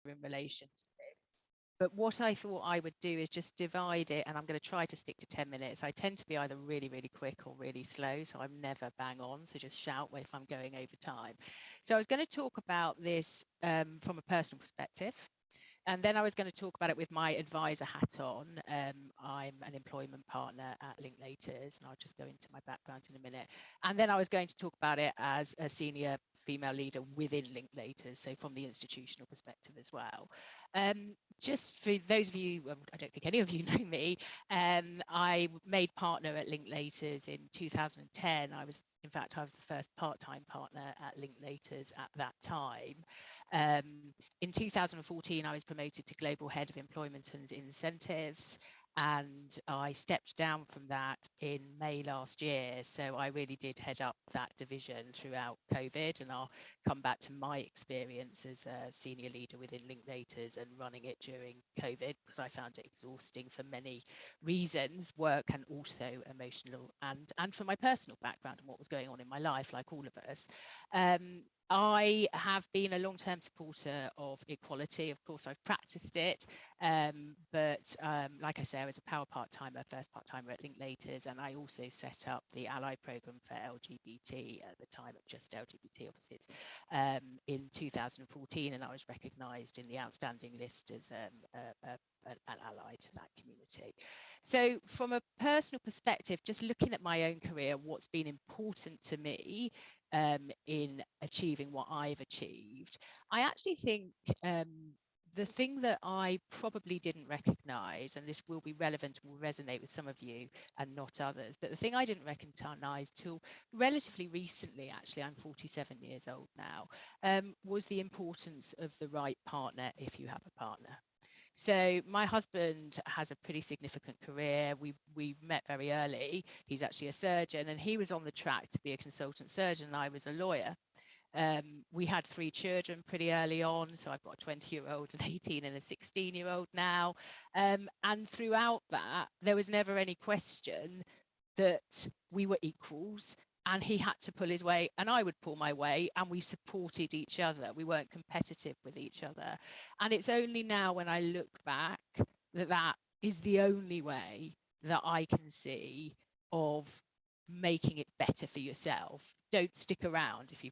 in relation to this. But what I thought I would do is just divide it, and I'm going to try to stick to 10 minutes. I tend to be either really, really quick or really slow, so I'm never bang on. So just shout if I'm going over time. So I was going to talk about this from a personal perspective. And then I was going to talk about it with my advisor hat on. I'm an employment partner at Linklaters, and I'll just go into my background in a minute. And then I was going to talk about it as a senior female leader within Linklaters, so from the institutional perspective as well. Just for those of you, I don't think any of you know me, I made partner at Linklaters in 2010. In fact, I was the first part-time partner at Linklaters at that time. In 2014, I was promoted to Global Head of Employment and Incentives, and I stepped down from that in May last year. So I really did head up that division throughout COVID, and I'll come back to my experience as a senior leader within Linklaters and running it during COVID, because I found it exhausting for many reasons, work and also emotional, and for my personal background and what was going on in my life, like all of us. I have been a long-term supporter of equality. Of course, I've practiced it, but like I say, I was a power part-timer, first part-timer at Linklaters, and I also set up the Ally program for LGBT at the time of just LGBT opposites in 2014, and I was recognised in the outstanding list as an ally to that community. So from a personal perspective, just looking at my own career, what's been important to me in achieving what I've achieved, I actually think the thing that I probably didn't recognize, and this will be relevant and will resonate with some of you and not others, but the thing I didn't recognize till relatively recently, actually, I'm 47 years old now, was the importance of the right partner if you have a partner. So my husband has a pretty significant career. We met very early. He's actually a surgeon, and he was on the track to be a consultant surgeon, and I was a lawyer. We had 3 children pretty early on. So I've got a 20-year-old, an 18 and a 16-year-old now. And throughout that, there was never any question that we were equals, and he had to pull his weight and I would pull my weight, and we supported each other. We weren't competitive with each other. And it's only now when I look back that is the only way that I can see of making it better for yourself. Don't stick around if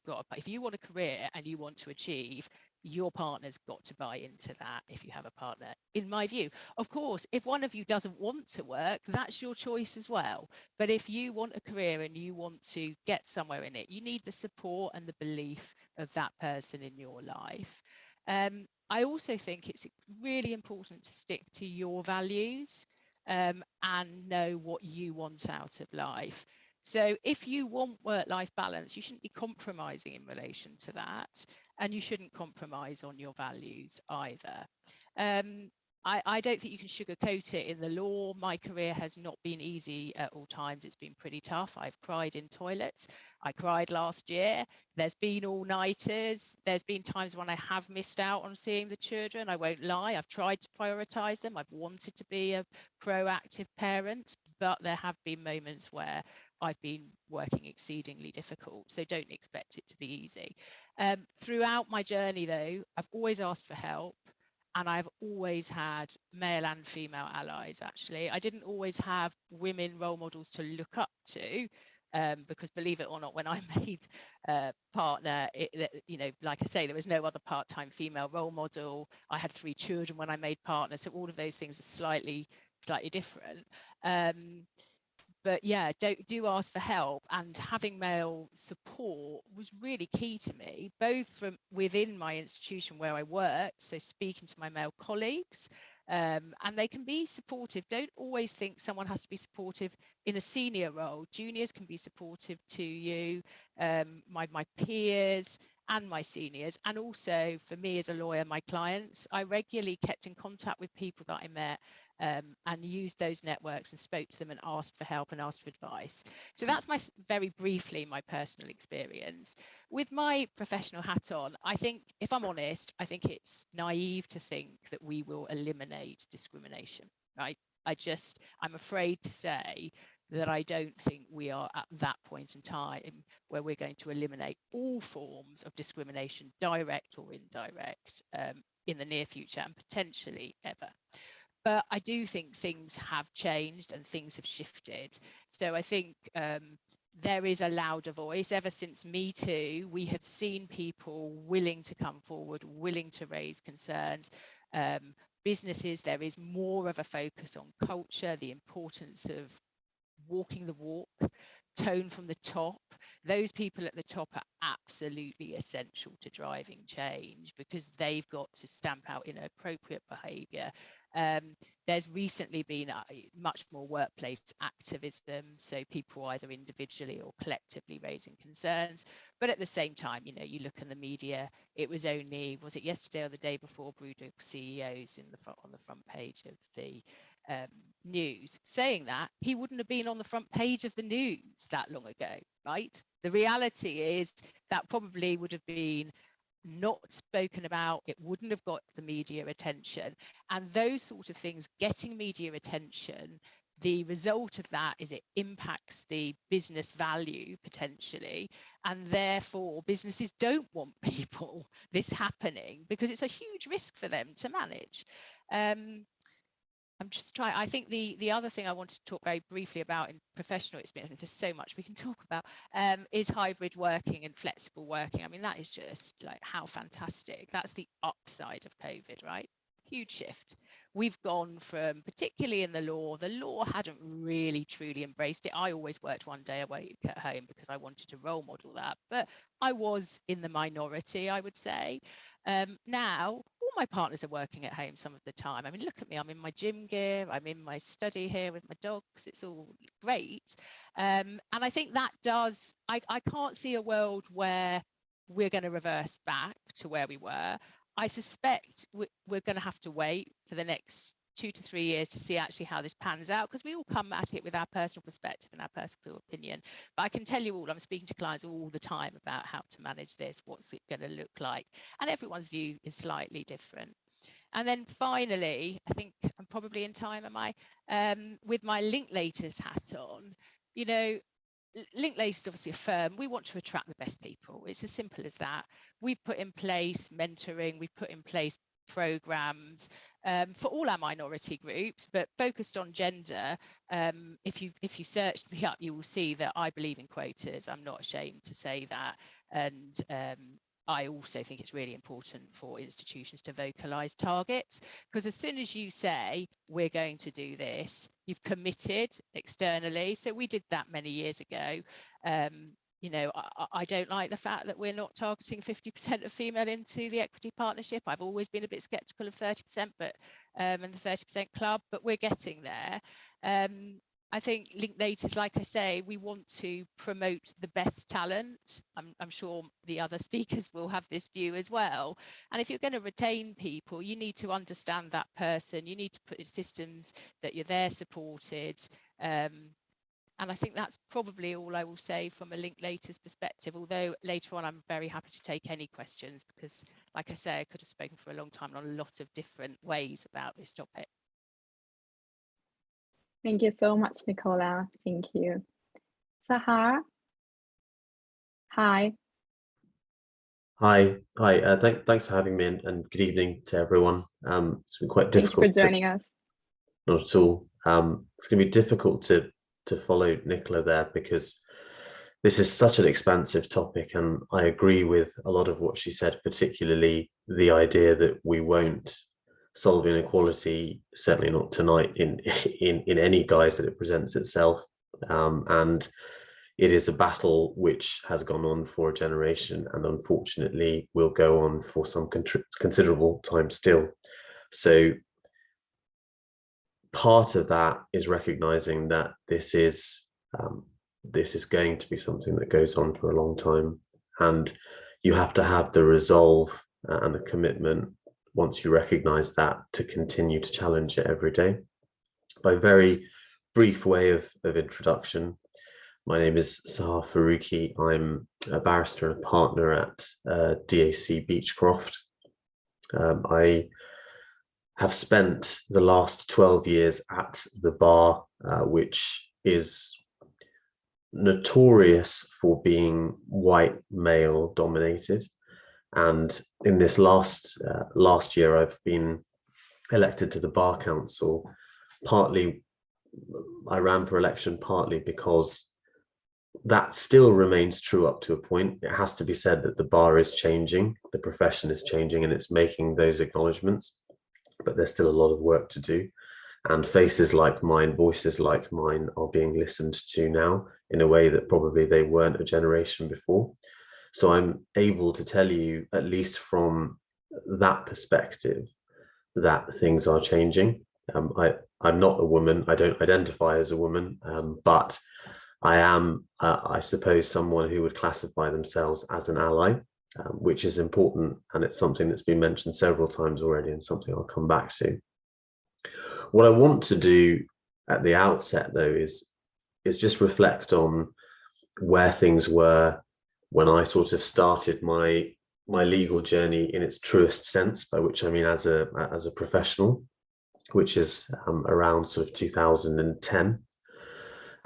you want a career and you want to achieve, your partner's got to buy into that if you have a partner, in my view. Of course, if one of you doesn't want to work, that's your choice as well. But if you want a career and you want to get somewhere in it, you need the support and the belief of that person in your life. I also think it's really important to stick to your values and know what you want out of life. So if you want work-life balance, you shouldn't be compromising in relation to that, and you shouldn't compromise on your values either. I don't think you can sugarcoat it in the law. My career has not been easy at all times. It's been pretty tough. I've cried in toilets. I cried last year. There's been all-nighters. There's been times when I have missed out on seeing the children. I won't lie. I've tried to prioritise them. I've wanted to be a proactive parent, but there have been moments where I've been working exceedingly difficult. So don't expect it to be easy. Throughout my journey, though, I've always asked for help. And I've always had male and female allies, actually. I didn't always have women role models to look up to, because believe it or not, when I made partner, like I say, there was no other part-time female role model. I had 3 children when I made partner. So all of those things were slightly different. But yeah, do ask for help, and having male support was really key to me, both from within my institution where I worked, so speaking to my male colleagues, and they can be supportive. Don't always think someone has to be supportive in a senior role. Juniors can be supportive to you, my peers and my seniors, and also for me as a lawyer, my clients. I regularly kept in contact with people that I met and used those networks and spoke to them and asked for help and asked for advice. So that's very briefly my personal experience. With my professional hat on, I think, if I'm honest, I think it's naive to think that we will eliminate discrimination, right? I'm afraid to say that I don't think we are at that point in time where we're going to eliminate all forms of discrimination, direct or indirect. in the near future and potentially ever. But I do think things have changed and things have shifted. So I think there is a louder voice. Ever since Me Too, we have seen people willing to come forward, willing to raise concerns. Businesses, there is more of a focus on culture, the importance of walking the walk, tone from the top. Those people at the top are absolutely essential to driving change because they've got to stamp out inappropriate behaviour. There's recently been much more workplace activism, so people either individually or collectively raising concerns. But at the same time, you know, you look in the media, it was it yesterday or the day before, Brewdog CEOs on the front page of the news saying that he wouldn't have been on the front page of the news that long ago, right? The reality is that probably would have been not spoken about, it wouldn't have got the media attention, and those sort of things getting media attention, the result of that is it impacts the business value potentially, and therefore businesses don't want this happening because it's a huge risk for them to manage. I'm just trying, I think the other thing I wanted to talk very briefly about in professional experience, there's so much we can talk about, is hybrid working and flexible working. I mean, that is just like how fantastic. That's the upside of COVID, right? Huge shift. We've gone from, particularly in the law hadn't really truly embraced it. I always worked one day a week at home because I wanted to role model that, but I was in the minority, I would say. Now, all my partners are working at home some of the time. I mean, look at me, I'm in my gym gear, I'm in my study here with my dogs, it's all great. And I think that does, I can't see a world where we're going to reverse back to where we were. I suspect we're going to have to wait for the next 2 to 3 years to see actually how this pans out, because we all come at it with our personal perspective and our personal opinion. But I can tell you all, I'm speaking to clients all the time about how to manage this, what's it going to look like, and everyone's view is slightly different. And then finally, I think I'm probably in time, am I? With my Linklaters hat on, you know, Linklaters is obviously a firm. We want to attract the best people. It's as simple as that. We've put in place mentoring, we've put in place programs for all our minority groups, but focused on gender. If you searched me up, you will see that I believe in quotas. I'm not ashamed to say that. And I also think it's really important for institutions to vocalize targets, because as soon as you say we're going to do this, you've committed externally. So we did that many years ago. You know, I don't like the fact that we're not targeting 50% of female into the equity partnership. I've always been a bit skeptical of 30%, but and the 30% club, but we're getting there. I think Linklaters, like I say, we want to promote the best talent. I'm sure the other speakers will have this view as well. And if you're going to retain people, you need to understand that person. You need to put in systems that you're there supported. And I think that's probably all I will say from a Linklaters perspective, although later on I'm very happy to take any questions, because like I say, I could have spoken for a long time on a lot of different ways about this topic. Thank you so much, Nicola. Thank you. Sahar? Hi. Hi. Thanks for having me, and good evening to everyone. It's been quite difficult. Thank you for joining us. Not at all. It's going to be difficult to follow Nicola there, because this is such an expansive topic, and I agree with a lot of what she said, particularly the idea that we won't solve inequality, certainly not tonight, in any guise that it presents itself. And it is a battle which has gone on for a generation, and unfortunately will go on for some considerable time still. So part of that is recognizing that this is going to be something that goes on for a long time, and you have to have the resolve and the commitment, once you recognize that, to continue to challenge it every day. By very brief way of introduction, my name is Sahar Faruqi. I'm a barrister and a partner at DAC Beechcroft. I have spent the last 12 years at the bar, which is notorious for being white male dominated. And in this last year, I've been elected to the Bar Council. Partly, I ran for election partly because that still remains true up to a point. It has to be said that the bar is changing, the profession is changing, and it's making those acknowledgements, but there's still a lot of work to do. And faces like mine, voices like mine are being listened to now in a way that probably they weren't a generation before. So I'm able to tell you, at least from that perspective, that things are changing. I'm not a woman, I don't identify as a woman, but I am, I suppose, someone who would classify themselves as an ally, which is important, and it's something that's been mentioned several times already and something I'll come back to. What I want to do at the outset, though, is just reflect on where things were when I sort of started my legal journey in its truest sense, by which I mean as a professional, which is around sort of 2010.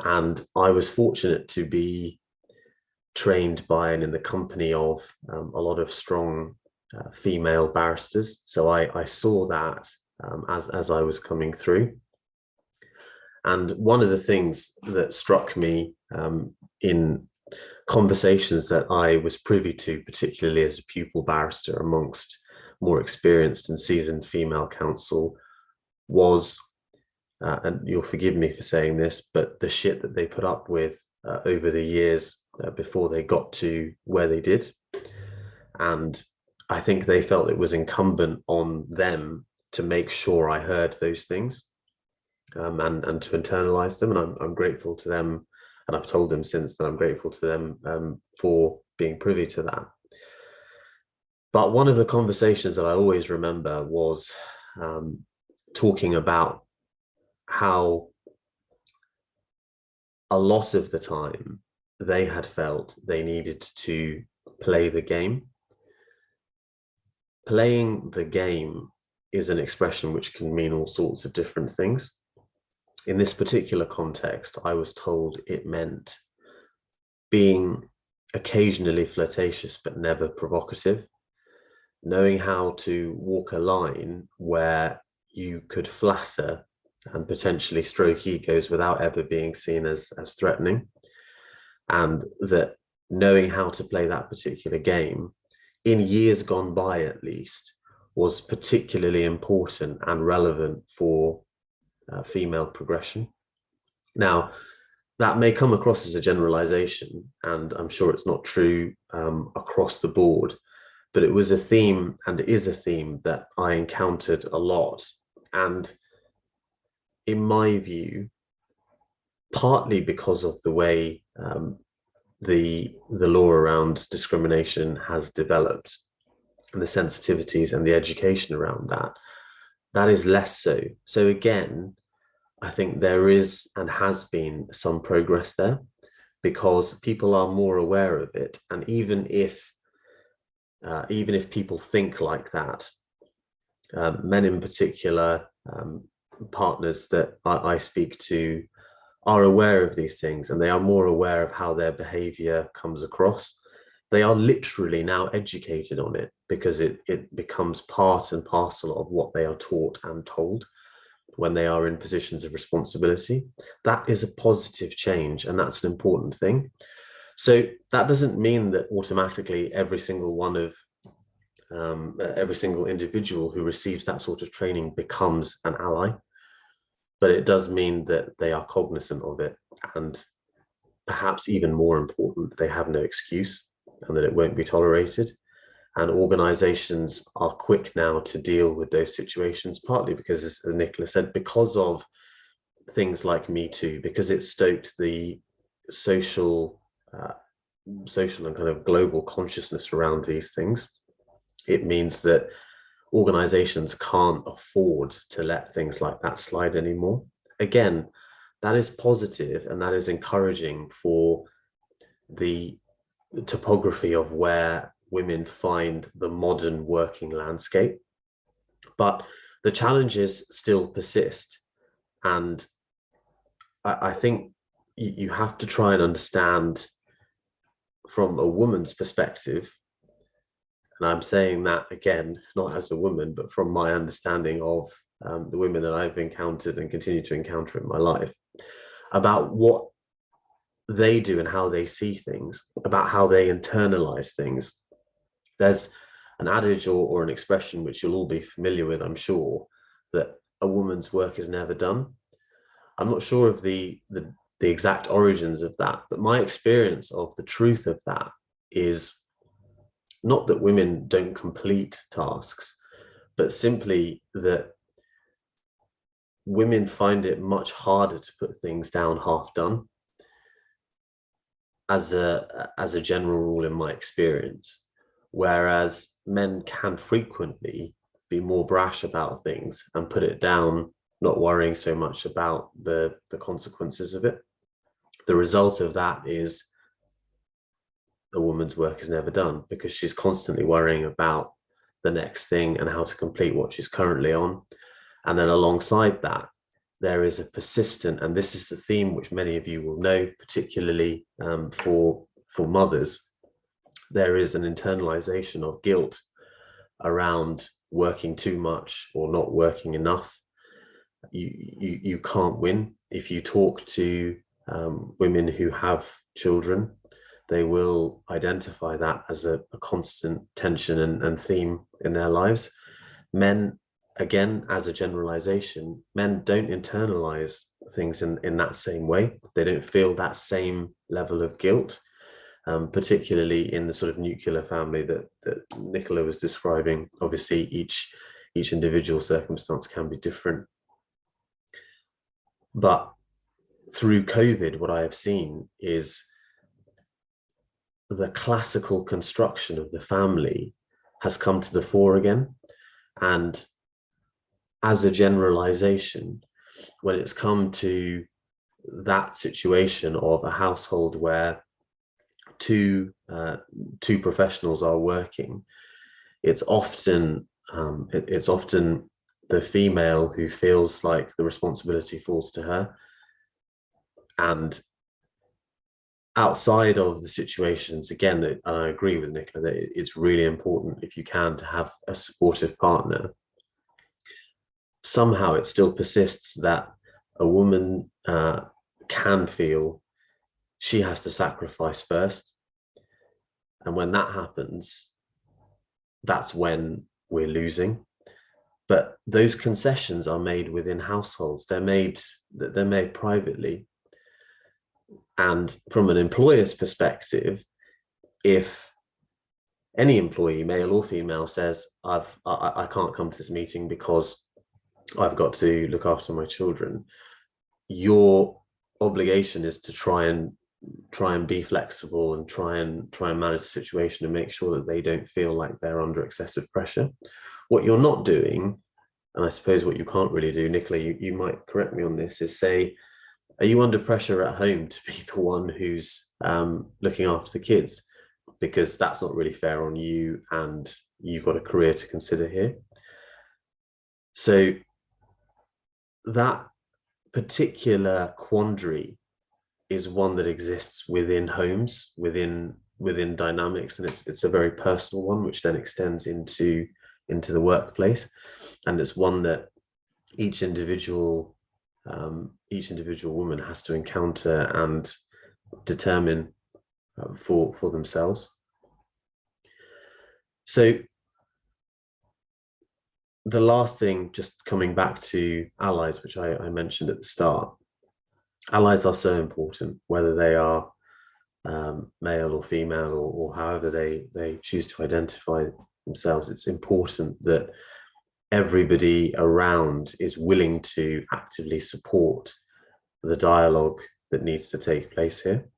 And I was fortunate to be trained by and in the company of a lot of strong female barristers. So I saw that as I was coming through. And one of the things that struck me in conversations that I was privy to, particularly as a pupil barrister amongst more experienced and seasoned female counsel, was, and you'll forgive me for saying this, but the shit that they put up with over the years before they got to where they did. And I think they felt it was incumbent on them to make sure I heard those things and to internalize them. And I'm grateful to them. And I've told them since that I'm grateful to them for being privy to that. But one of the conversations that I always remember was talking about how a lot of the time they had felt they needed to play the game. Playing the game is an expression which can mean all sorts of different things. In this particular context, I was told it meant being occasionally flirtatious but never provocative, knowing how to walk a line where you could flatter and potentially stroke egos without ever being seen as threatening, and that knowing how to play that particular game in years gone by at least was particularly important and relevant for female progression. Now, that may come across as a generalization, and I'm sure it's not true across the board, but it was a theme and is a theme that I encountered a lot. And in my view, partly because of the way the law around discrimination has developed and the sensitivities and the education around that, that is less so. So again, I think there is and has been some progress there because people are more aware of it. And even if people think like that, men in particular, partners that I speak to are aware of these things, and they are more aware of how their behavior comes across. They are literally now educated on it because it becomes part and parcel of what they are taught and told when they are in positions of responsibility. That is a positive change, and that's an important thing. So that doesn't mean that automatically every single one of every single individual who receives that sort of training becomes an ally, but it does mean that they are cognizant of it, and perhaps even more important, they have no excuse and that it won't be tolerated. And organizations are quick now to deal with those situations, partly because, as Nicola said, because of things like Me Too, because it stoked the social and kind of global consciousness around these things. It means that organizations can't afford to let things like that slide anymore. Again, that is positive and that is encouraging for the topography of where women find the modern working landscape. But the challenges still persist. And I think you have to try and understand from a woman's perspective And I'm saying that again, not as a woman, but from my understanding of the women that I've encountered and continue to encounter in my life, about what they do and how they see things, about how they internalize things. There's an adage or an expression which you'll all be familiar with, I'm sure, that a woman's work is never done. I'm not sure of the exact origins of that, but my experience of the truth of that is not that women don't complete tasks, but simply that women find it much harder to put things down half done, as a general rule in my experience, whereas men can frequently be more brash about things and put it down, not worrying so much about the consequences of it. The result of that is a woman's work is never done, because she's constantly worrying about the next thing and how to complete what she's currently on. And then alongside that, there is a persistent, and this is a theme which many of you will know, particularly for mothers, there is an internalization of guilt around working too much or not working enough. You can't win. If you talk to women who have children, they will identify that as a constant tension and theme in their lives. Men, again, as a generalization, men don't internalize things in that same way. They don't feel that same level of guilt, particularly in the sort of nuclear family that Nicola was describing. Obviously, each individual circumstance can be different. But through COVID, what I have seen is the classical construction of the family has come to the fore again. And as a generalization, when it's come to that situation of a household where two professionals are working, it's often the female who feels like the responsibility falls to her. And outside of the situations, again, and I agree with Nicola that it's really important, if you can, to have a supportive partner. Somehow it still persists that a woman can feel she has to sacrifice first. And when that happens, that's when we're losing. But those concessions are made within households. They're made privately. And from an employer's perspective, if any employee, male or female, says, I can't come to this meeting because I've got to look after my children, your obligation is to try and be flexible and try and manage the situation and make sure that they don't feel like they're under excessive pressure. What you're not doing, and I suppose what you can't really do, Nicola, you might correct me on this, is say, are you under pressure at home to be the one who's looking after the kids? Because that's not really fair on you, and you've got a career to consider here. So that particular quandary is one that exists within homes, within dynamics, and it's a very personal one, which then extends into the workplace. And it's one that each individual woman has to encounter and determine for themselves. So the last thing, just coming back to allies, which I mentioned at the start, allies are so important, whether they are male or female, or however they choose to identify themselves. It's important that everybody around is willing to actively support the dialogue that needs to take place here.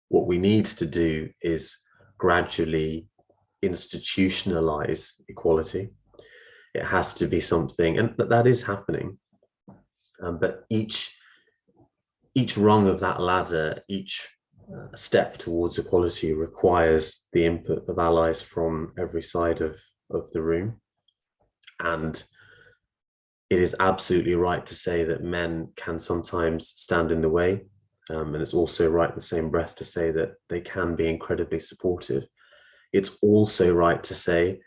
What we need to do is gradually institutionalize equality. It has to be something, and that is happening. But each rung of that ladder, each step towards equality requires the input of allies from every side of the room. And it is absolutely right to say that men can sometimes stand in the way. And it's also right in the same breath to say that they can be incredibly supportive. it's also right to say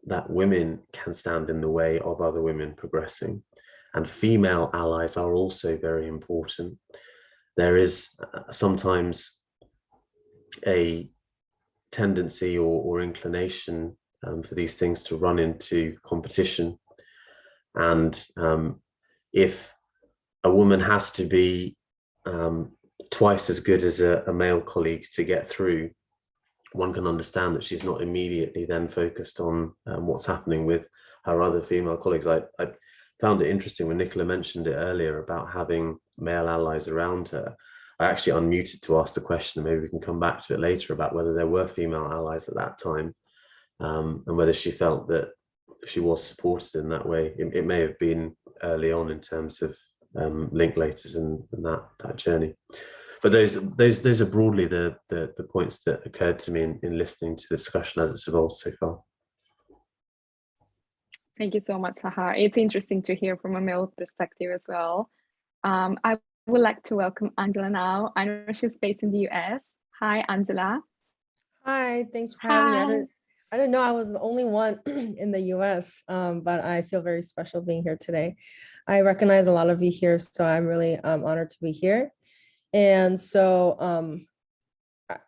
that women can stand in the way of other women progressing, and female allies are also very important. There is sometimes a tendency or inclination for these things to run into competition. And if a woman has to be twice as good as a male colleague to get through, one can understand that she's not immediately then focused on what's happening with her other female colleagues. I found it interesting when Nicola mentioned it earlier about having male allies around her. I actually unmuted to ask the question, and maybe we can come back to it later, about whether there were female allies at that time, and whether she felt that she was supported in that way. It may have been early on in terms of Linklaters and that journey. But those are broadly the points that occurred to me in listening to the discussion as it's evolved so far. Thank you so much, Sahar. It's interesting to hear from a male perspective as well. I would like to welcome Angela now. I know she's based in the US. Hi, Angela. Hi, thanks for having me. I didn't know I was the only one in the US, but I feel very special being here today. I recognize a lot of you here, so I'm really honored to be here. And so,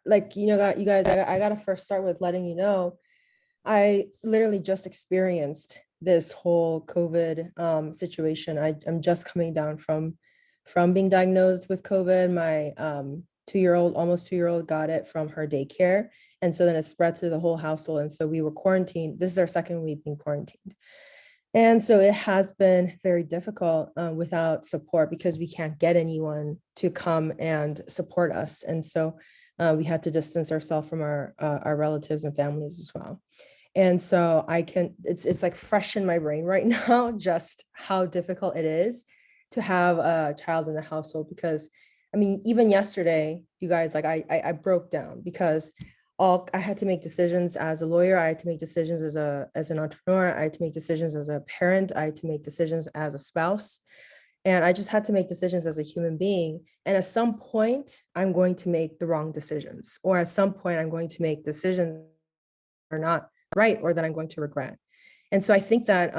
like, you guys, I gotta first start with letting you know, I literally just experienced this whole COVID situation. I'm just coming down from being diagnosed with COVID. My almost 2-year-old got it from her daycare. And so then it spread through the whole household. And so we were quarantined. This is our second week being quarantined. And so it has been very difficult without support, because we can't get anyone to come and support us. And so we had to distance ourselves from our relatives and families as well. And so it's like fresh in my brain right now, just how difficult it is to have a child in the household. Because I mean, even yesterday, you guys, like I broke down, because I had to make decisions as a lawyer. I had to make decisions as an entrepreneur. I had to make decisions as a parent. I had to make decisions as a spouse. And I just had to make decisions as a human being. And at some point, I'm going to make the wrong decisions, or at some point, I'm going to make decisions that are not right, or that I'm going to regret. And so I think that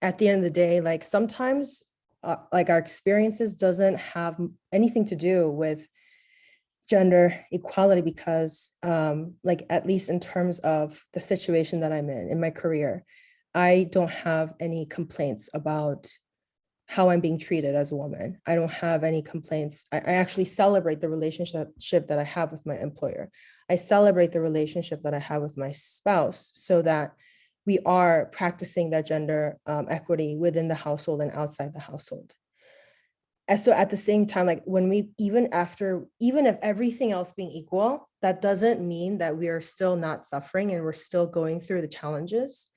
at the end of the day, like sometimes like our experiences doesn't have anything to do with gender equality, because like, at least in terms of the situation that I'm in my career, I don't have any complaints about how I'm being treated as a woman. I don't have any complaints. I actually celebrate the relationship that I have with my employer. I celebrate the relationship that I have with my spouse, so that we are practicing that gender equity within the household and outside the household. And so at the same time, like even if everything else being equal, that doesn't mean that we are still not suffering and we're still going through the challenges,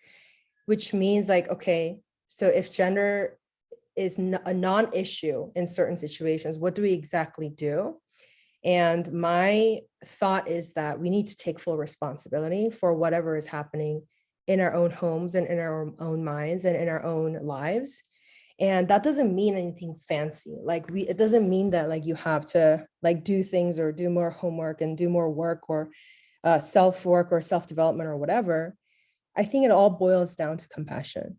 which means like, okay, so if gender is a non-issue in certain situations, what do we exactly do? And my thought is that we need to take full responsibility for whatever is happening in our own homes and in our own minds and in our own lives. And that doesn't mean anything fancy. Like it doesn't mean that like you have to like do things or do more homework and do more work or self-work or self-development or whatever. I think it all boils down to compassion.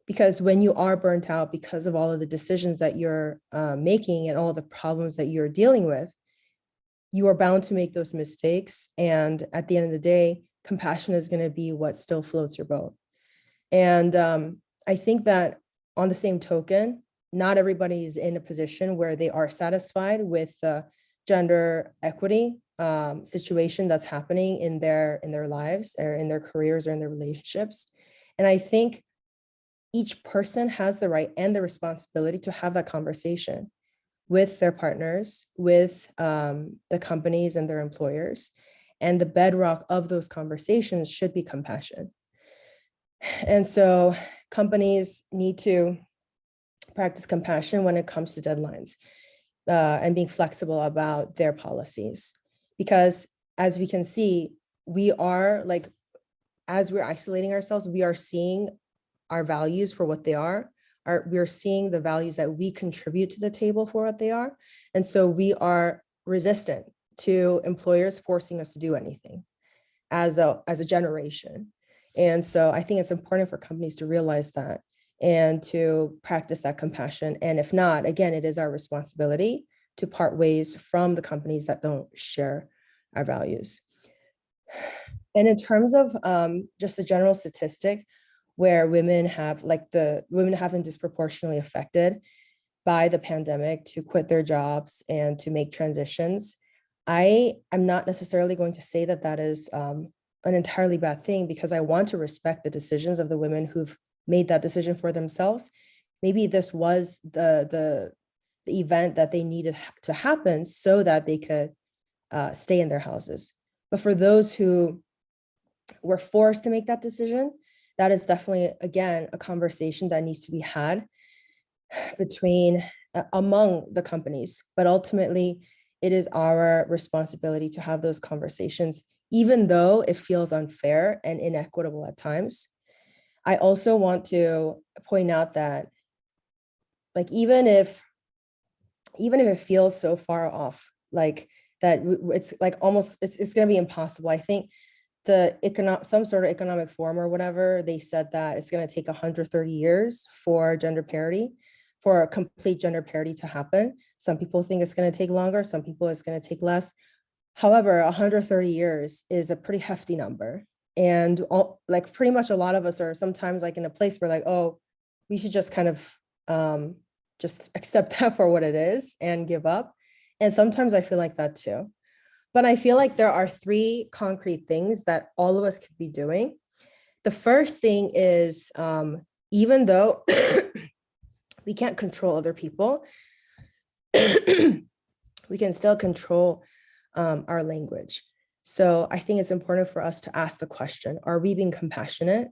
Because when you are burnt out because of all of the decisions that you're making and all the problems that you're dealing with, you are bound to make those mistakes. And at the end of the day, compassion is going to be what still floats your boat. And I think that on the same token, not everybody is in a position where they are satisfied with the gender equity situation that's happening in their lives or in their careers or in their relationships. And I think each person has the right and the responsibility to have that conversation with their partners, with the companies and their employers. And the bedrock of those conversations should be compassion. And so companies need to practice compassion when it comes to deadlines and being flexible about their policies. Because as we can see, we are like, as we're isolating ourselves, we are seeing our values for what they are. We're seeing the values that we contribute to the table for what they are. And so we are resistant to employers forcing us to do anything. as a generation. And so I think it's important for companies to realize that and to practice that compassion. And if not, again, it is our responsibility to part ways from the companies that don't share our values. And in terms of just the general statistic where women have been disproportionately affected by the pandemic to quit their jobs and to make transitions, I am not necessarily going to say that that is an entirely bad thing, because I want to respect the decisions of the women who've made that decision for themselves. Maybe this was the event that they needed to happen so that they could stay in their houses. But for those who were forced to make that decision, that is definitely, again, a conversation that needs to be had among the companies. But ultimately, it is our responsibility to have those conversations, even though it feels unfair and inequitable at times. I also want to point out that, like, even if it feels so far off, like that it's like almost, it's going to be impossible. I think some sort of economic forum or whatever, they said that it's going to take 130 years for a complete gender parity to happen. Some people think it's going to take longer. Some people it's going to take less. However, 130 years is a pretty hefty number. And like pretty much a lot of us are sometimes like in a place where like, oh, we should just kind of just accept that for what it is and give up. And sometimes I feel like that too. But I feel like there are 3 concrete things that all of us could be doing. The first thing is, even though we can't control other people, we can still control our language. So I think it's important for us to ask the question, are we being compassionate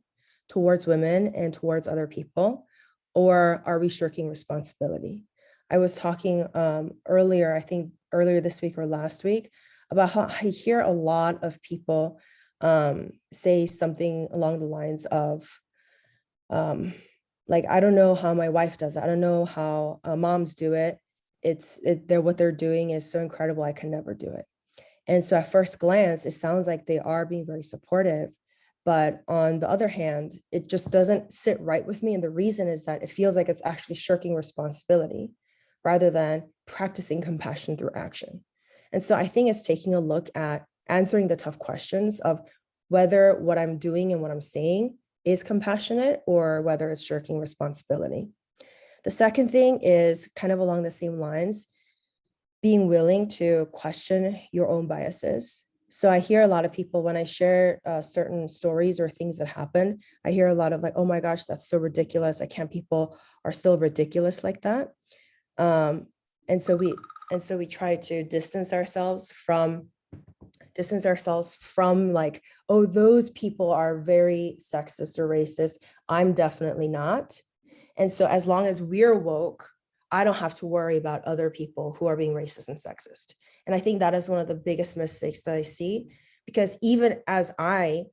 towards women and towards other people, or are we shirking responsibility? I was talking earlier, I think earlier this week or last week, about how I hear a lot of people say something along the lines of, like, I don't know how my wife does it. I don't know how moms do it. What they're doing is so incredible. I can never do it. And so at first glance, it sounds like they are being very supportive. But on the other hand, it just doesn't sit right with me. And the reason is that it feels like it's actually shirking responsibility rather than practicing compassion through action. And so I think it's taking a look at answering the tough questions of whether what I'm doing and what I'm saying is compassionate or whether it's shirking responsibility. The second thing is kind of along the same lines, being willing to question your own biases. So I hear a lot of people when I share certain stories or things that happen, I hear a lot of like, oh my gosh, that's so ridiculous. I can't, people are still ridiculous like that. And so we try to distance ourselves from like, oh, those people are very sexist or racist. I'm definitely not. And so as long as we're woke, I don't have to worry about other people who are being racist and sexist. And I think that is one of the biggest mistakes that I see, because even as I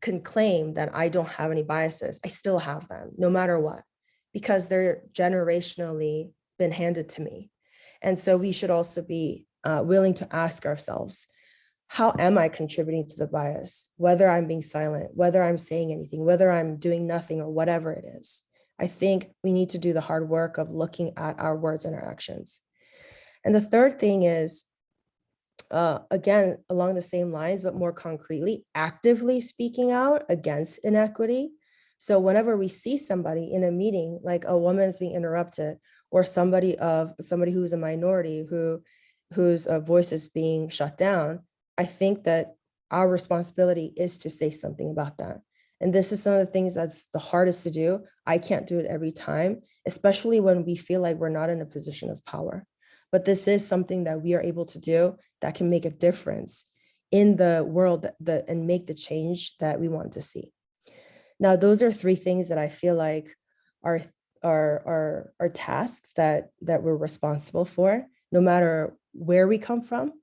can claim that I don't have any biases, I still have them no matter what, because they're generationally been handed to me. And so we should also be willing to ask ourselves, how am I contributing to the bias? Whether I'm being silent, whether I'm saying anything, whether I'm doing nothing or whatever it is. I think we need to do the hard work of looking at our words and our actions. And the third thing is, again, along the same lines, but more concretely, actively speaking out against inequity. So whenever we see somebody in a meeting, like a woman is being interrupted, or somebody who's a minority whose voice is being shut down, I think that our responsibility is to say something about that. And this is some of the things that's the hardest to do. I can't do it every time, especially when we feel like we're not in a position of power. But this is something that we are able to do that can make a difference in the world and make the change that we want to see. Now, those are 3 things that I feel like are tasks that we're responsible for, no matter where we come from.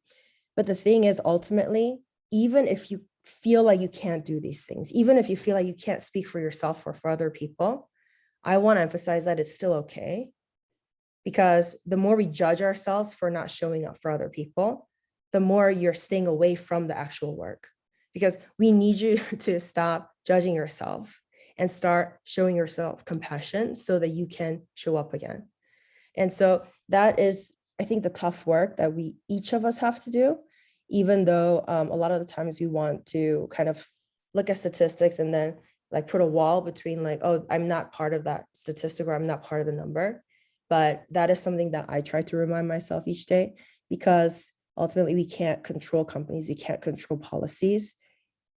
But the thing is, ultimately, even if you feel like you can't do these things, even if you feel like you can't speak for yourself or for other people, I want to emphasize that it's still okay. Because the more we judge ourselves for not showing up for other people, the more you're staying away from the actual work. because we need you to stop judging yourself and start showing yourself compassion so that you can show up again. And so that is, I think, the tough work that each of us have to do, even though a lot of the times we want to kind of look at statistics and then like put a wall between like, oh, I'm not part of that statistic or I'm not part of the number. But that is something that I try to remind myself each day, because ultimately we can't control companies, we can't control policies,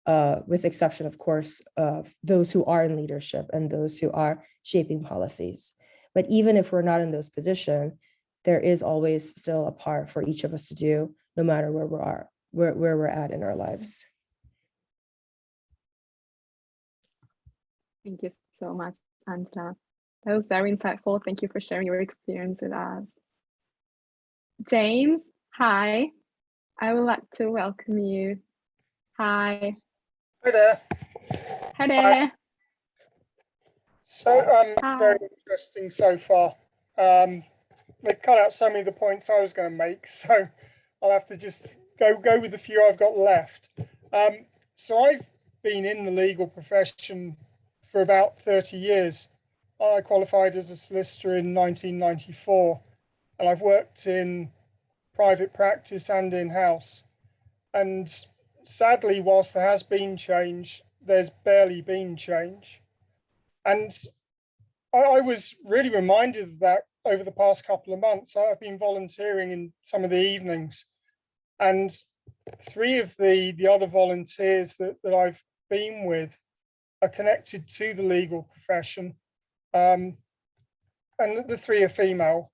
with exception, of course, of those who are in leadership and those who are shaping policies. But even if we're not in those positions, there is always still a part for each of us to do, no matter where we're at in our lives. Thank you so much, Angela. That was very insightful. Thank you for sharing your experience with us. James, hi. I would like to welcome you. Hi. Hi there. Hi there. So Hi. very interesting so far. They've cut out so many of the points I was going to make, so I'll have to just go with the few I've got left. So I've been in the legal profession for about 30 years. I qualified as a solicitor in 1994, and I've worked in private practice and in-house. And sadly, whilst there has been change, there's barely been change. And I was really reminded of that over the past couple of months. I've been volunteering in some of the evenings, and 3 of the other volunteers that I've been with are connected to the legal profession. And the 3 are female.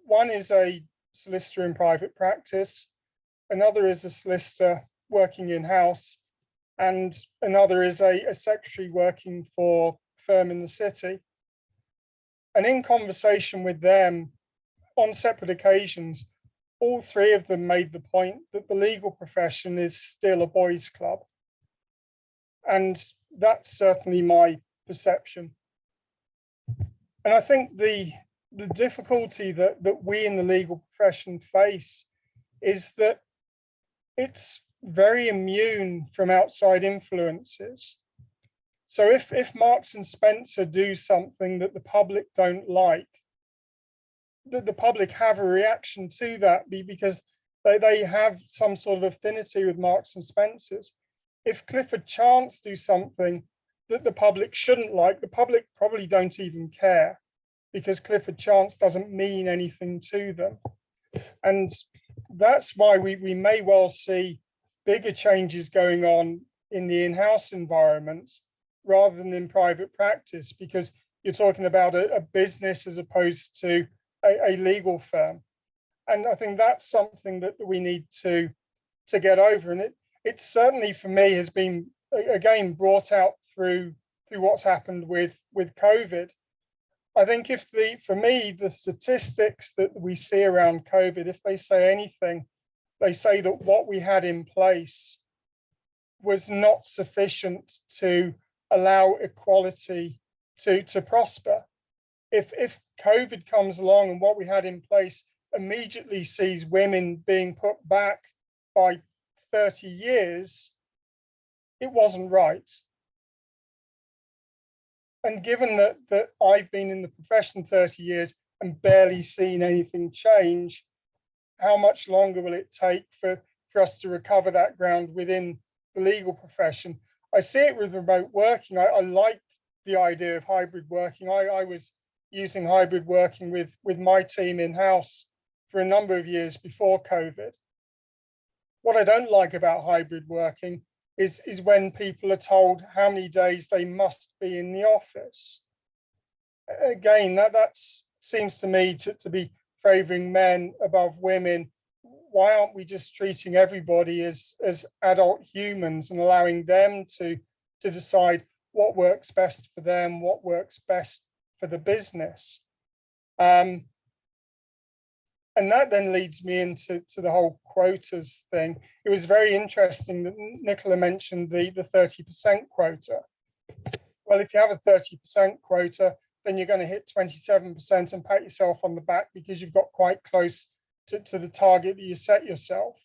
One is a solicitor in private practice, another is a solicitor working in-house, and another is a secretary working for a firm in the city. And in conversation with them on separate occasions, all 3 of them made the point that the legal profession is still a boys' club. And that's certainly my perception. And I think the difficulty that we in the legal profession face is that it's very immune from outside influences. So if Marks and Spencer do something that the public don't like, the public have a reaction to that because they have some sort of affinity with Marks and Spencers. If Clifford Chance do something that the public shouldn't like, the public probably don't even care, because Clifford Chance doesn't mean anything to them. And that's why we may well see bigger changes going on in the in-house environment rather than in private practice, because you're talking about a business as opposed to a legal firm. And I think that's something that we need to get over. And it certainly for me has been again brought out through what's happened with COVID. I think for me, the statistics that we see around COVID, if they say anything, they say that what we had in place was not sufficient to allow equality to prosper. If COVID comes along and what we had in place immediately sees women being put back by 30 years, it wasn't right. And given that I've been in the profession 30 years and barely seen anything change, how much longer will it take for us to recover that ground within the legal profession? I see it with remote working. I like the idea of hybrid working. I was using hybrid working with my team in-house for a number of years before COVID. What I don't like about hybrid working is when people are told how many days they must be in the office. Again, that seems to me to be favoring men above women. Why aren't we just treating everybody as adult humans and allowing them to decide what works best for them, what works best for the business? And that then leads me into the whole quotas thing. It was very interesting that Nicola mentioned the 30% quota. Well, if you have a 30% quota, then you're going to hit 27% and pat yourself on the back because you've got quite close to the target that you set yourself.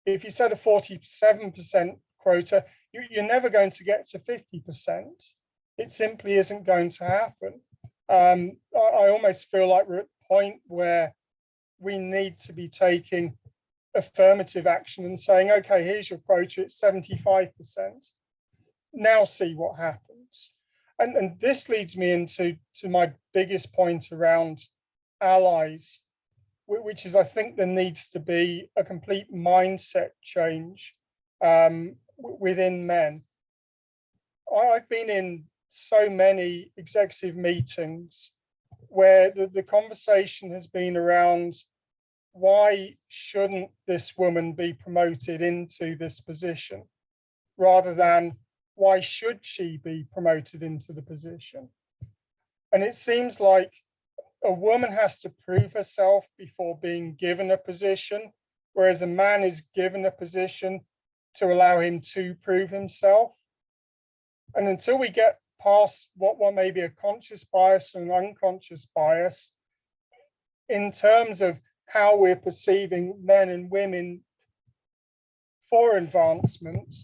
If you set a 47% quota, you're never going to get to 50%. It simply isn't going to happen. I almost feel like we're at the point where we need to be taking affirmative action and saying, okay, here's your quota, it's 75%. Now see what happens. And this leads me into my biggest point around allies, which is I think there needs to be a complete mindset change within men. I've been in so many executive meetings where the conversation has been around, why shouldn't this woman be promoted into this position, rather than why should she be promoted into the position? And it seems like a woman has to prove herself before being given a position, whereas a man is given a position to allow him to prove himself. And until we get past what may be a conscious bias and an unconscious bias in terms of how we're perceiving men and women for advancement,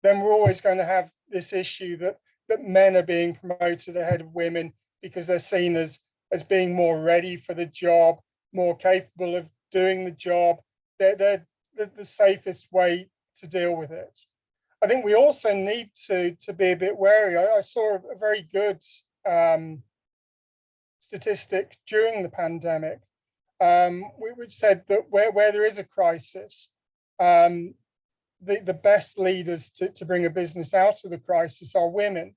then we're always going to have this issue that men are being promoted ahead of women because they're seen as being more ready for the job, more capable of doing the job. They're the safest way to deal with it. I think we also need to be a bit wary. I saw a very good statistic during the pandemic, which said that where there is a crisis, the best leaders to bring a business out of the crisis are women.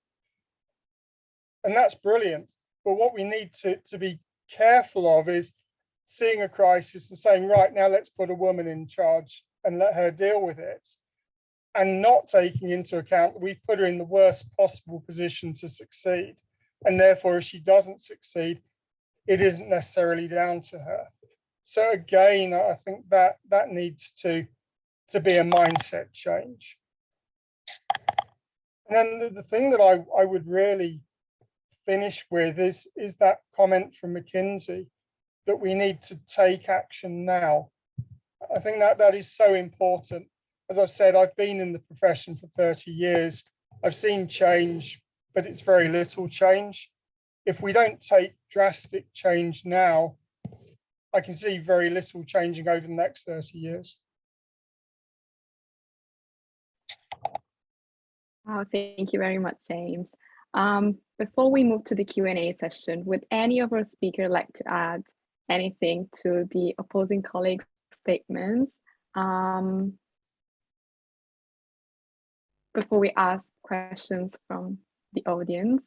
And that's brilliant. But what we need to be careful of is seeing a crisis and saying, right, now let's put a woman in charge and let her deal with it. And not taking into account that we've put her in the worst possible position to succeed. And therefore, if she doesn't succeed, it isn't necessarily down to her. So again, I think that needs to be a mindset change. And then the thing that I would really finish with is that comment from McKinsey that we need to take action now. I think that is so important. As I've said, I've been in the profession for 30 years. I've seen change, but it's very little change. If we don't take drastic change now, I can see very little changing over the next 30 years. Oh, thank you very much, James. Before we move to the Q&A session, would any of our speakers like to add anything to the opposing colleagues' statements? Before we ask questions from the audience?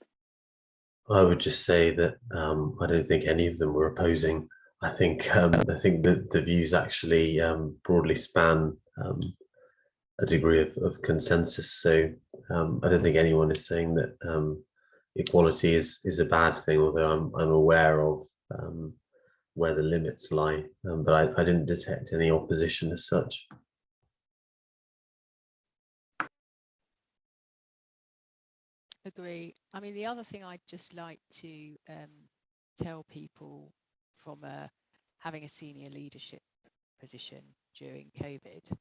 I would just say that I don't think any of them were opposing. I think that the views actually broadly span a degree of consensus. So I don't think anyone is saying that equality is a bad thing, although I'm aware of where the limits lie. But I didn't detect any opposition as such. Agree. I mean, the other thing I'd just like to tell people from having a senior leadership position during COVID,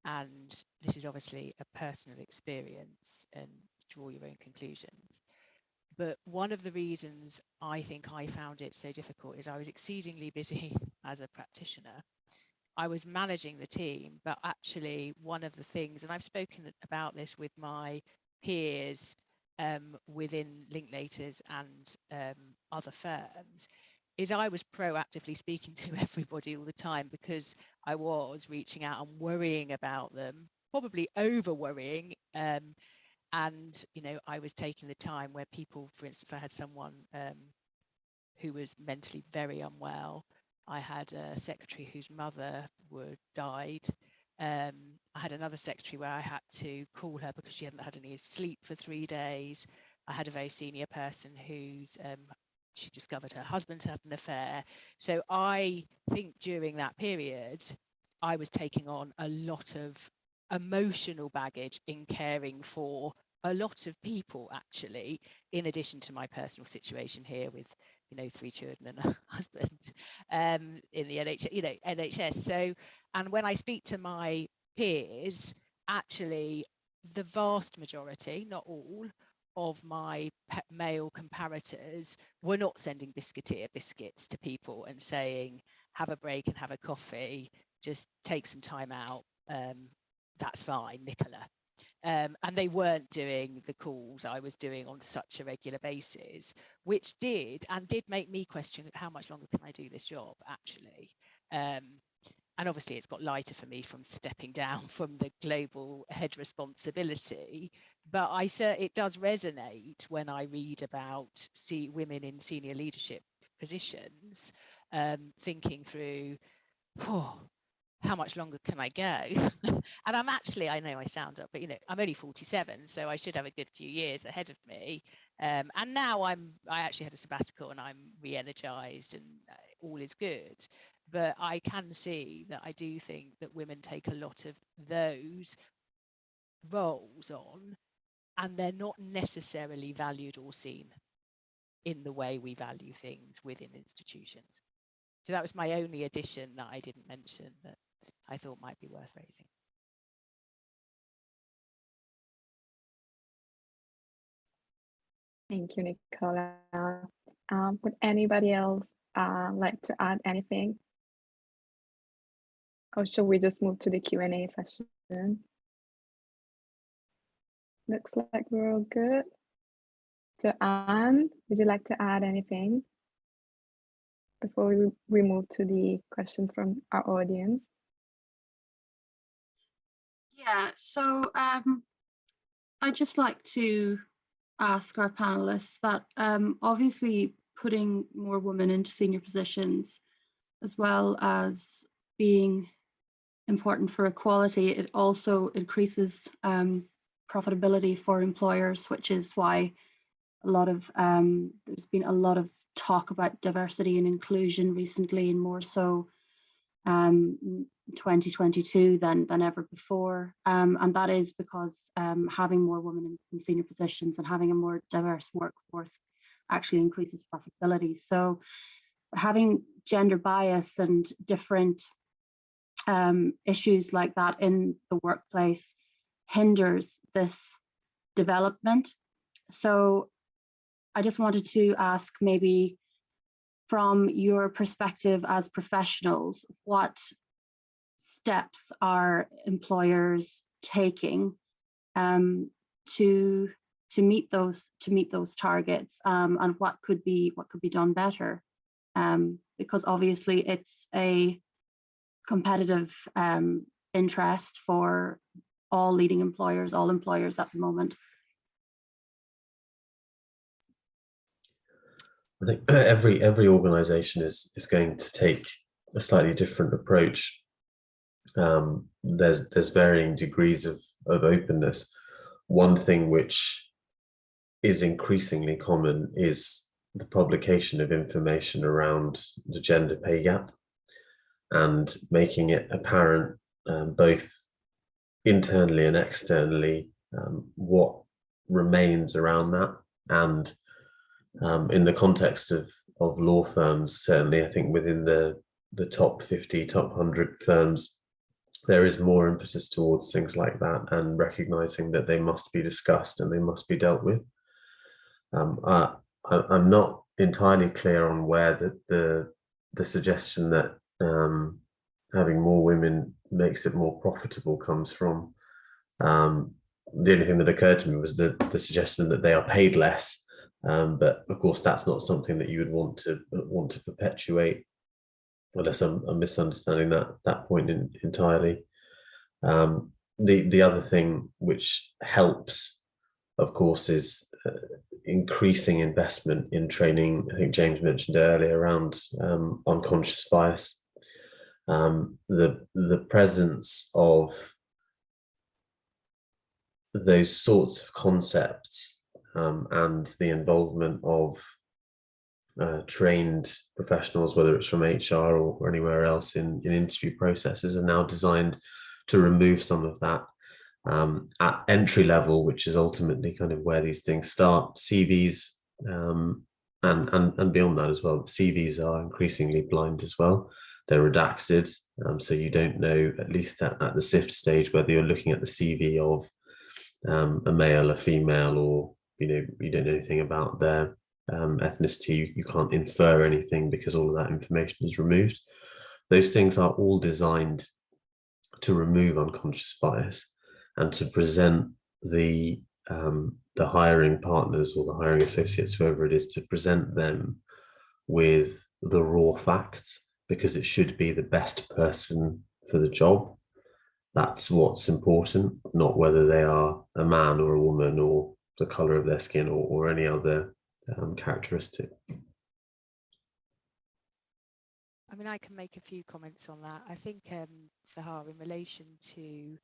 and this is obviously a personal experience and draw your own conclusions, but one of the reasons I think I found it so difficult is I was exceedingly busy as a practitioner. I was managing the team, but actually one of the things, and I've spoken about this with my peers within Linklaters and other firms, is I was proactively speaking to everybody all the time because I was reaching out and worrying about them, probably over worrying. And, you know, I was taking the time where people, for instance, I had someone who was mentally very unwell. I had a secretary whose mother died. I had another secretary where I had to call her because she hadn't had any sleep for 3 days. I had a very senior person who's she discovered her husband had an affair. So I think during that period, I was taking on a lot of emotional baggage in caring for a lot of people, actually, in addition to my personal situation here with, you know, 3 children and a husband in the NHS, So, and when I speak to my peers, actually, the vast majority, not all, of my male comparators were not sending biscuits to people and saying, have a break and have a coffee, just take some time out. That's fine, Nicola. And they weren't doing the calls I was doing on such a regular basis, which did make me question how much longer can I do this job, actually. And obviously it's got lighter for me from stepping down from the global head responsibility, but it does resonate when I read about women in senior leadership positions, thinking through, oh, how much longer can I go? And I'm actually, I know I sound up, but I'm only 47, so I should have a good few years ahead of me. And now I actually had a sabbatical and I'm re-energized and all is good. But I can see that I do think that women take a lot of those roles on, and they're not necessarily valued or seen in the way we value things within institutions. So that was my only addition that I didn't mention that I thought might be worth raising. Thank you, Nicola. Would anybody else like to add anything? Or should we just move to the Q&A session? Looks like we're all good. So Anne, would you like to add anything before we move to the questions from our audience? Yeah, so I'd just like to ask our panelists that obviously putting more women into senior positions, as well as being important for equality, it also increases profitability for employers, which is why there's been a lot of talk about diversity and inclusion recently, and more so 2022 than ever before, and that is because having more women in senior positions and having a more diverse workforce actually increases profitability. So having gender bias and different issues like that in the workplace hinders this development. So I just wanted to ask, maybe from your perspective as professionals, what steps are employers taking to meet those targets, and what could be done better, because obviously it's a competitive interest for all leading employers, all employers at the moment. I think every organization is going to take a slightly different approach. There's varying degrees of openness. One thing which is increasingly common is the publication of information around the gender pay gap and making it apparent both internally and externally what remains around that. And in the context of law firms, certainly I think within the top 50, top 100 firms, there is more impetus towards things like that and recognizing that they must be discussed and they must be dealt with. I'm not entirely clear on where the suggestion that having more women makes it more profitable comes from. The only thing that occurred to me was the suggestion that they are paid less, but of course that's not something that you would want to perpetuate, unless I'm misunderstanding that point entirely. The other thing which helps, of course, is increasing investment in training. I think James mentioned earlier around unconscious bias. The presence of those sorts of concepts and the involvement of trained professionals, whether it's from HR or anywhere else in interview processes, are now designed to remove some of that. At entry level, which is ultimately kind of where these things start, CVs and beyond that as well, CVs are increasingly blind as well. They're redacted, so you don't know, at least at the SIFT stage, whether you're looking at the CV of a male, a female, or you don't know anything about their ethnicity. You can't infer anything because all of that information is removed. Those things are all designed to remove unconscious bias and to present the hiring partners or the hiring associates, whoever it is, to present them with the raw facts, because it should be the best person for the job. That's what's important, not whether they are a man or a woman or the color of their skin or any other characteristic. I mean, I can make a few comments on that. I think, Sahar, in relation to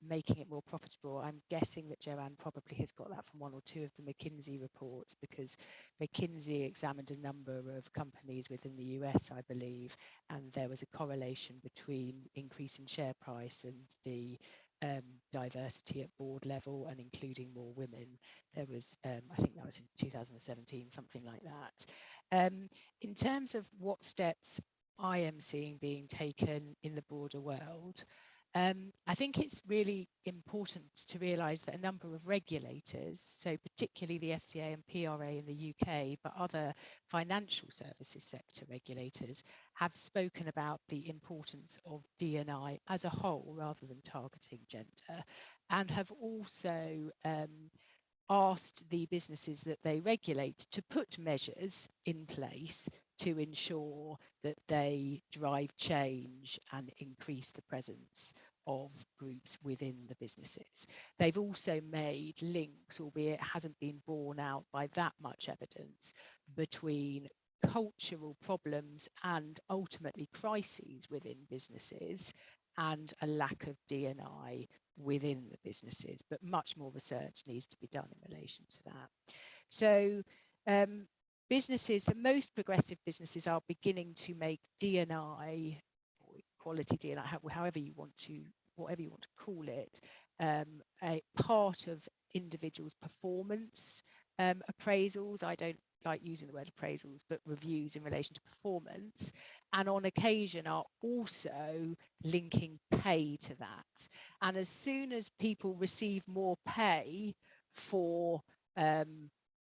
making it more profitable, I'm guessing that Joanne probably has got that from one or two of the McKinsey reports, because McKinsey examined a number of companies within the US, I believe, and there was a correlation between increase in share price and the diversity at board level and including more women. There was, I think that was in 2017, something like that. In terms of what steps I am seeing being taken in the broader world, I think it's really important to realise that a number of regulators, so particularly the FCA and PRA in the UK, but other financial services sector regulators, have spoken about the importance of D&I as a whole rather than targeting gender, and have also asked the businesses that they regulate to put measures in place to ensure that they drive change and increase the presence of groups within the businesses. They've also made links, albeit it hasn't been borne out by that much evidence, between cultural problems and ultimately crises within businesses and a lack of D&I within the businesses, but much more research needs to be done in relation to that. So businesses, the most progressive businesses, are beginning to make D&I, or equality D&I, however you want to, whatever you want to call it, a part of individuals' performance appraisals. I don't like using the word appraisals, but reviews in relation to performance, and on occasion are also linking pay to that. And as soon as people receive more pay for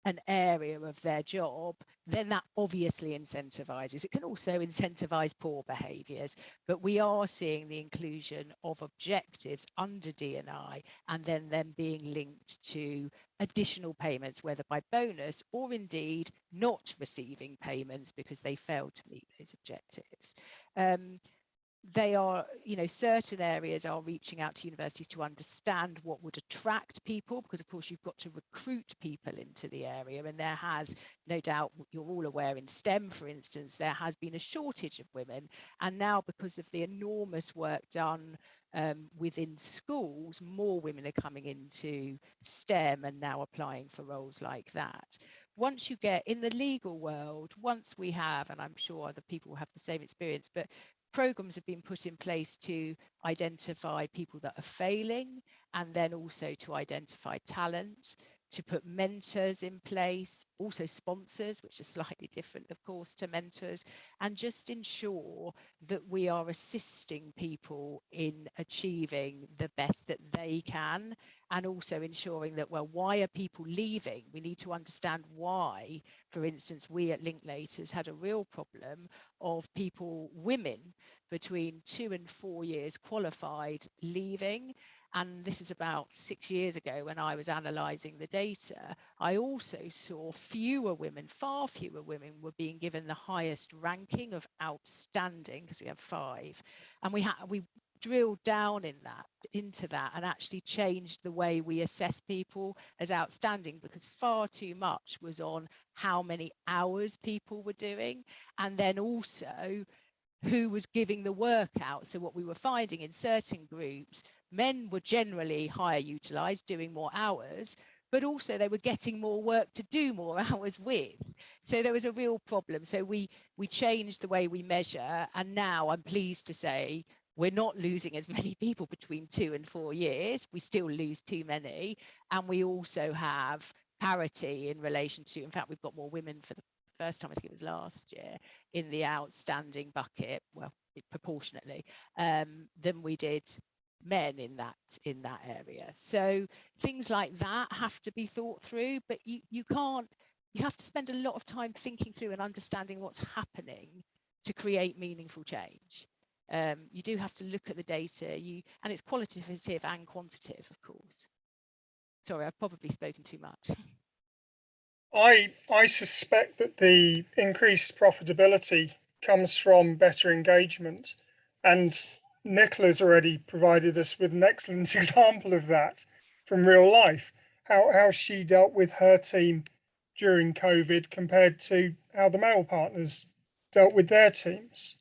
an area of their job, then that obviously incentivizes. It can also incentivize poor behaviors, but we are seeing the inclusion of objectives under D&I and then them being linked to additional payments, whether by bonus or indeed not receiving payments because they failed to meet those objectives. They are, certain areas are reaching out to universities to understand what would attract people, because of course you've got to recruit people into the area, and there has, no doubt, you're all aware, in STEM, for instance, there has been a shortage of women, and now because of the enormous work done within schools, more women are coming into STEM and now applying for roles like that. Once you get in the legal world, once we have, and I'm sure other people will have the same experience, but programs have been put in place to identify people that are failing, and then also to identify talent, to put mentors in place, also sponsors, which are slightly different, of course, to mentors, and just ensure that we are assisting people in achieving the best that they can, and also ensuring that, well, why are people leaving? We need to understand why. For instance, we at Linklaters had a real problem of people, women between 2 and 4 years qualified, leaving. And this is about 6 years ago when I was analysing the data. I also saw fewer women, far fewer women were being given the highest ranking of outstanding, because we have 5. And we drilled down into that and actually changed the way we assess people as outstanding, because far too much was on how many hours people were doing, and then also who was giving the work out. So what we were finding in certain groups, men were generally higher utilized, doing more hours, but also they were getting more work to do more hours with. So there was a real problem. So we changed the way we measure, and now I'm pleased to say we're not losing as many people between 2 and 4 years. We still lose too many, and we also have parity in relation to, in fact, we've got more women for the first time, I think it was last year, in the outstanding bucket, well, proportionately, than we did men in that area. So things like that have to be thought through, but you can't, you have to spend a lot of time thinking through and understanding what's happening to create meaningful change. You do have to look at the data, and it's qualitative and quantitative, of course. Sorry, I've probably spoken too much. I suspect that the increased profitability comes from better engagement, and Nicola's already provided us with an excellent example of that from real life, how she dealt with her team during COVID compared to how the male partners dealt with their teams.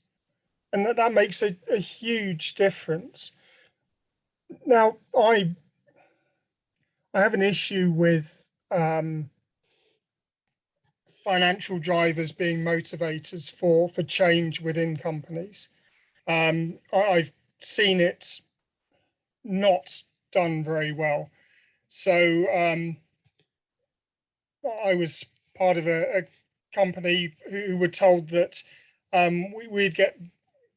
And that makes a huge difference. Now, I have an issue with financial drivers being motivators for change within companies. I've seen it not done very well. So I was part of a company who were told that we'd get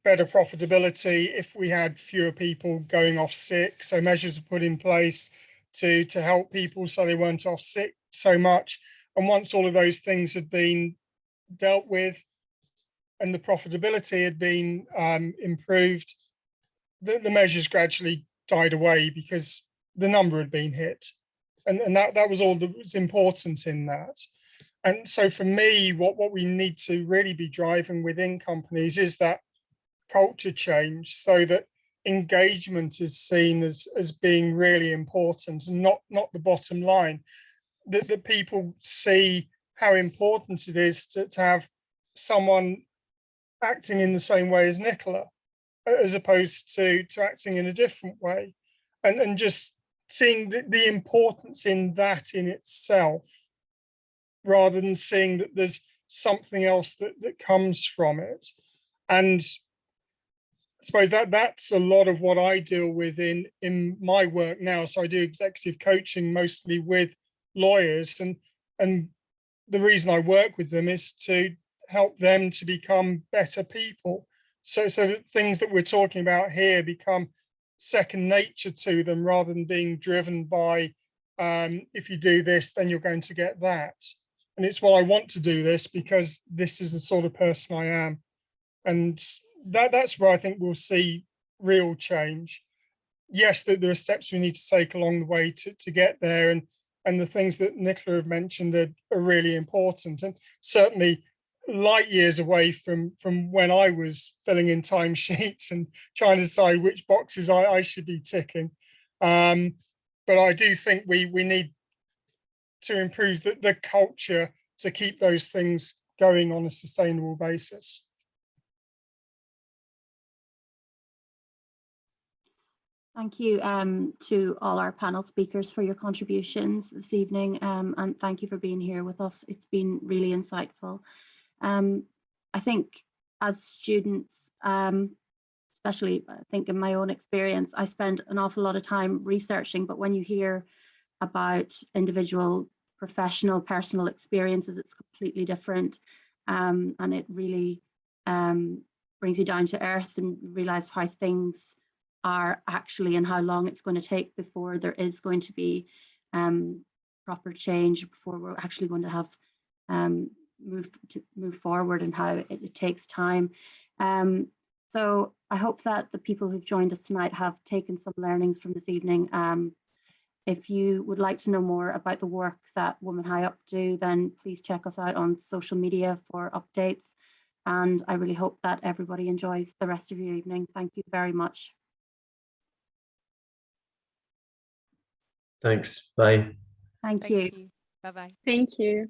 better profitability if we had fewer people going off sick. So measures were put in place to help people so they weren't off sick so much. And once all of those things had been dealt with and the profitability had been improved, the measures gradually died away because the number had been hit. And that was all that was important in that. And so for me, what we need to really be driving within companies is that culture change, so that engagement is seen as being really important and not the bottom line. That people see how important it is to have someone acting in the same way as Nicola, as opposed to acting in a different way, and just seeing the importance in that in itself, rather than seeing that there's something else that comes from it. And I suppose that's a lot of what I deal with in my work now. So I do executive coaching mostly with lawyers, and the reason I work with them is to help them to become better people. So that things that we're talking about here become second nature to them, rather than being driven by if you do this, then you're going to get that. And it's, well, I want to do this because this is the sort of person I am. And that's where I think we'll see real change. Yes, there are steps we need to take along the way to get there, and the things that Nicola have mentioned are really important, and certainly light years away from when I was filling in timesheets and trying to decide which boxes I should be ticking. But I do think we need to improve the culture to keep those things going on a sustainable basis. Thank you to all our panel speakers for your contributions this evening, and thank you for being here with us. It's been really insightful. I think as students, especially I think in my own experience, I spend an awful lot of time researching, but when you hear about individual, professional, personal experiences, it's completely different, and it really brings you down to earth and realize how things are actually and how long it's going to take before there is going to be proper change, before we're actually going to have move forward, and how it takes time. So I hope that the people who've joined us tonight have taken some learnings from this evening. If you would like to know more about the work that Women High Up do, then please check us out on social media for updates. And I really hope that everybody enjoys the rest of your evening. Thank you very much. Thanks. Bye. Thank you. Bye-bye. Thank you.